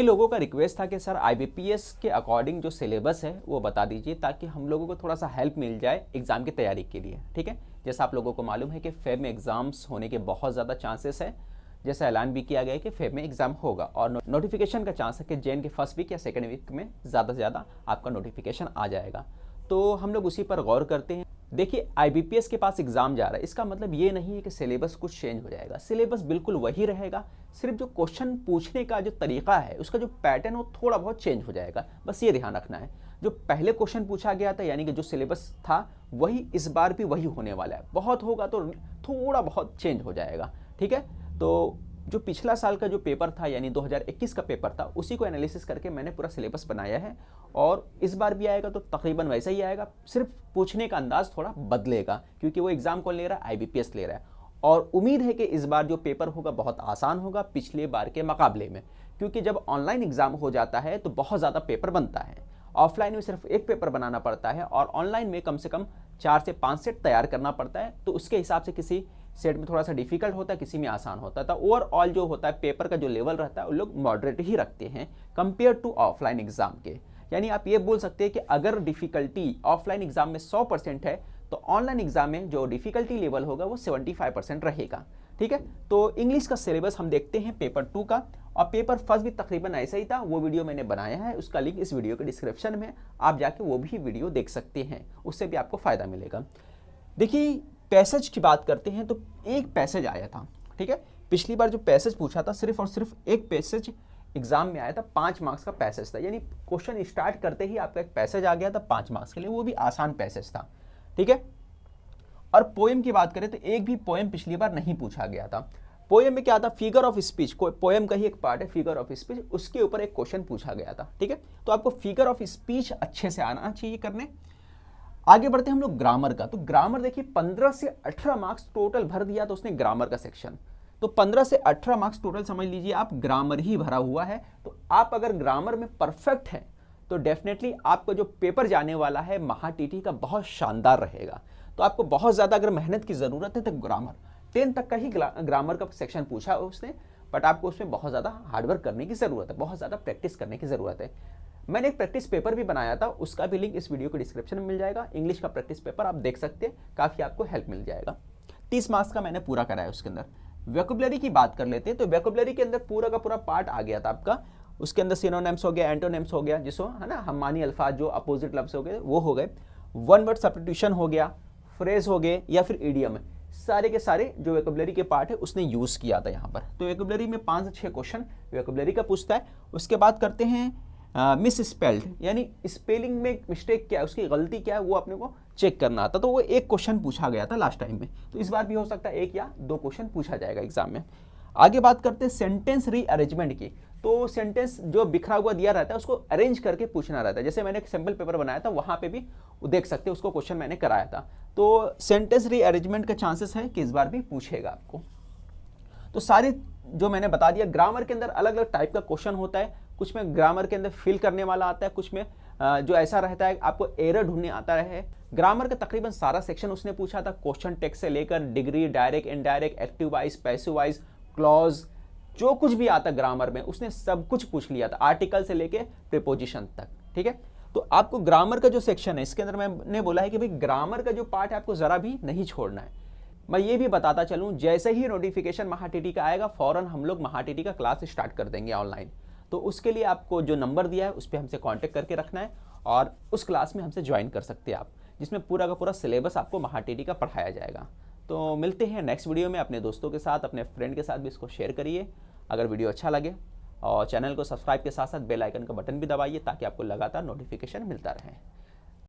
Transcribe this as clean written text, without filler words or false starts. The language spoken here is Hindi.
लोगों का रिक्वेस्ट था कि सर आईबीपीएस के अकॉर्डिंग जो सिलेबस है वो बता दीजिए, ताकि हम लोगों को थोड़ा सा हेल्प मिल जाए एग्ज़ाम की तैयारी के लिए। ठीक है, जैसा आप लोगों को मालूम है कि फेब में एग्ज़ाम्स होने के बहुत ज़्यादा चांसेस है, जैसा ऐलान भी किया गया है कि फेब में एग्ज़ाम होगा, और नोटिफिकेशन का चांस है कि जैन के फर्स्ट वीक या सेकेंड वीक में ज़्यादा से ज़्यादा आपका नोटिफिकेशन आ जाएगा। तो हम लोग उसी पर गौर करते हैं। देखिए, आईबीपीएस के पास एग्जाम जा रहा है, इसका मतलब ये नहीं है कि सिलेबस कुछ चेंज हो जाएगा। सिलेबस बिल्कुल वही रहेगा, सिर्फ जो क्वेश्चन पूछने का जो तरीका है, उसका जो पैटर्न वो थोड़ा बहुत चेंज हो जाएगा, बस ये ध्यान रखना है। जो पहले क्वेश्चन पूछा गया था, यानी कि जो सिलेबस था, वही इस बार भी वही होने वाला है। बहुत होगा तो थोड़ा बहुत चेंज हो जाएगा। ठीक है, तो जो पिछला साल का जो पेपर था, यानी 2021 का पेपर था, उसी को एनालिसिस करके मैंने पूरा सिलेबस बनाया है, और इस बार भी आएगा तो तकरीबन वैसा ही आएगा, सिर्फ पूछने का अंदाज थोड़ा बदलेगा, क्योंकि वो एग्जाम कौन ले रहा है, आईबीपीएस ले रहा है। और उम्मीद है कि इस बार जो पेपर होगा बहुत आसान होगा पिछले बार के मुकाबले में, क्योंकि जब ऑनलाइन एग्जाम हो जाता है तो बहुत ज़्यादा पेपर बनता है। ऑफलाइन में सिर्फ एक पेपर बनाना पड़ता है, और ऑनलाइन में कम से कम 4 से 5 सेट तैयार करना पड़ता है। तो उसके हिसाब से किसी सेट में थोड़ा सा डिफिकल्ट होता है, किसी में आसान होता है। तो ओवरऑल जो होता है पेपर का जो लेवल रहता है, वो लोग मॉडरेट ही रखते हैं कंपेयर टू ऑफलाइन एग्जाम के। यानी आप ये बोल सकते हैं कि अगर डिफिकल्टी ऑफलाइन एग्जाम में 100% है, तो ऑनलाइन एग्जाम में जो डिफिकल्टी लेवल होगा वो 75% रहेगा। ठीक है, तो इंग्लिश का सिलेबस हम देखते हैं पेपर 2 का, और पेपर फर्स्ट भी तकरीबन ऐसा ही था। वो वीडियो मैंने बनाया है, उसका लिंक इस वीडियो के डिस्क्रिप्शन में, आप जाके वो भी वीडियो देख सकते हैं, उससे भी आपको फ़ायदा मिलेगा। देखिए, पैसेज की बात करते हैं तो एक पैसेज आया था। ठीक है, पिछली बार जो पैसेज पूछा था, सिर्फ और सिर्फ एक पैसेज एग्जाम में आया था, 5 मार्क्स का पैसेज था। यानी क्वेश्चन स्टार्ट करते ही आपका एक पैसेज आ गया था 5 मार्क्स के लिए, वो भी आसान पैसेज था। ठीक है, और पोएम की बात करें तो एक भी पोएम पिछली बार नहीं पूछा गया था। पोएम में क्या था, फिगर ऑफ स्पीच, पोएम का ही एक पार्ट है फिगर ऑफ स्पीच, उसके ऊपर एक क्वेश्चन पूछा गया था। ठीक है, तो आपको फिगर ऑफ स्पीच अच्छे से आना चाहिए करने। आगे बढ़ते हैं हम लोग ग्रामर का। तो ग्रामर देखिए, 15 से 18 मार्क्स टोटल भर दिया तो उसने ग्रामर का सेक्शन। तो 15 से 18 मार्क्स टोटल समझ लीजिए आप ग्रामर ही भरा हुआ है। तो आप अगर ग्रामर में परफेक्ट हैं तो डेफिनेटली आपका जो पेपर जाने वाला है महाटीटी का बहुत शानदार रहेगा। तो आपको बहुत ज़्यादा अगर मेहनत की ज़रूरत है तो ग्रामर 10 तक का ही ग्रामर का सेक्शन पूछा उसने, बट आपको उसमें बहुत ज़्यादा हार्डवर्क करने की ज़रूरत है, बहुत ज़्यादा प्रैक्टिस करने की ज़रूरत है। मैंने एक प्रैक्टिस पेपर भी बनाया था, उसका भी लिंक इस वीडियो के डिस्क्रिप्शन में मिल जाएगा। इंग्लिश का प्रैक्टिस पेपर आप देख सकते हैं, काफ़ी आपको हेल्प मिल जाएगा। 30 मार्क्स का मैंने पूरा कराया। उसके अंदर वोकैबुलरी की बात कर लेते हैं। तो वोकैबुलरी के अंदर पूरा का पूरा पार्ट आ गया था आपका। उसके अंदर सिनोनिम्स हो गया, एंटोनिम्स हो गया, जिसको है ना हम मानी अल्फाज जो अपोजिट लफ्ज हो गए वो हो गए, वन वर्ड सब्स्टिट्यूशन हो गया, फ्रेज हो गए या फिर इडियम, सारे के सारे जो वोकैबुलरी के पार्ट है उसने यूज़ किया था यहाँ पर। तो वोकैबुलरी में 5 से 6 क्वेश्चन वोकैबुलरी का पूछता है। उसके बाद करते हैं मिस स्पेल्ड, यानी स्पेलिंग में मिस्टेक क्या है, उसकी गलती क्या है, वो अपने को चेक करना आता। तो वो एक क्वेश्चन पूछा गया था लास्ट टाइम में, तो इस बार भी हो सकता है 1 या 2 क्वेश्चन पूछा जाएगा एग्जाम में। आगे बात करते हैं सेंटेंस रीअरेंजमेंट की। तो सेंटेंस जो बिखरा हुआ दिया रहता है उसको अरेंज करके पूछना रहता है। जैसे मैंने एक सिंपल पेपर बनाया था, वहाँ पे भी देख सकते हैं, उसको क्वेश्चन मैंने कराया था। तो सेंटेंस रीअरेंजमेंट का चांसेस है कि इस बार भी पूछेगा आपको। तो सारे जो मैंने बता दिया, ग्रामर के अंदर अलग अलग टाइप का क्वेश्चन होता है। कुछ में ग्रामर के अंदर फिल करने वाला आता है, कुछ में जो ऐसा रहता है आपको एरर ढूंढने आता है। ग्रामर का तकरीबन सारा सेक्शन उसने पूछा था, क्वेश्चन टेक्स्ट से लेकर degree, direct, indirect, active voice, passive wise, clause, जो कुछ भी आता ग्रामर में उसने सब कुछ पूछ लिया था, आर्टिकल से लेके प्रीपोजिशन तक। ठीक है, तो आपको ग्रामर का जो सेक्शन है इसके अंदर मैंने बोला है कि भाई ग्रामर का जो पार्ट है आपको जरा भी नहीं छोड़ना है। मैं ये भी बताता चलूँ, जैसे ही नोटिफिकेशन महाटीटी का आएगा फौरन हम लोग महाटीटी का क्लास स्टार्ट कर देंगे ऑनलाइन। तो उसके लिए आपको जो नंबर दिया है उस पर हमसे कांटेक्ट करके रखना है, और उस क्लास में हमसे ज्वाइन कर सकते हैं आप, जिसमें पूरा का पूरा सिलेबस आपको महाटीटी का पढ़ाया जाएगा। तो मिलते हैं नेक्स्ट वीडियो में। अपने दोस्तों के साथ, अपने फ्रेंड के साथ भी इसको शेयर करिए अगर वीडियो अच्छा लगे, और चैनल को सब्सक्राइब के साथ साथ बेल आइकन का बटन भी दबाइए ताकि आपको लगातार नोटिफिकेशन मिलता रहे।